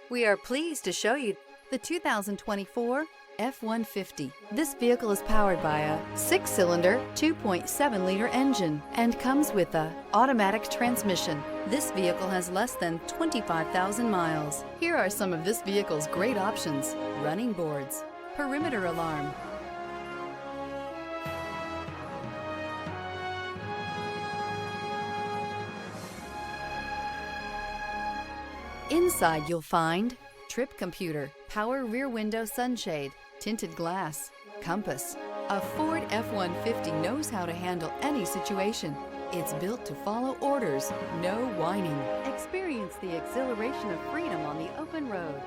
We are pleased to show you the 2024 F-150. This vehicle is powered by a 6-cylinder, 2.7-liter engine and comes with a automatic transmission. This vehicle has less than 25,000 miles. Here are some of this vehicle's great options: running boards, perimeter alarm, inside you'll find trip computer, power rear window sunshade, tinted glass, compass. A Ford F-150 knows how to handle any situation. It's built to follow orders, no whining. Experience the exhilaration of freedom on the open road.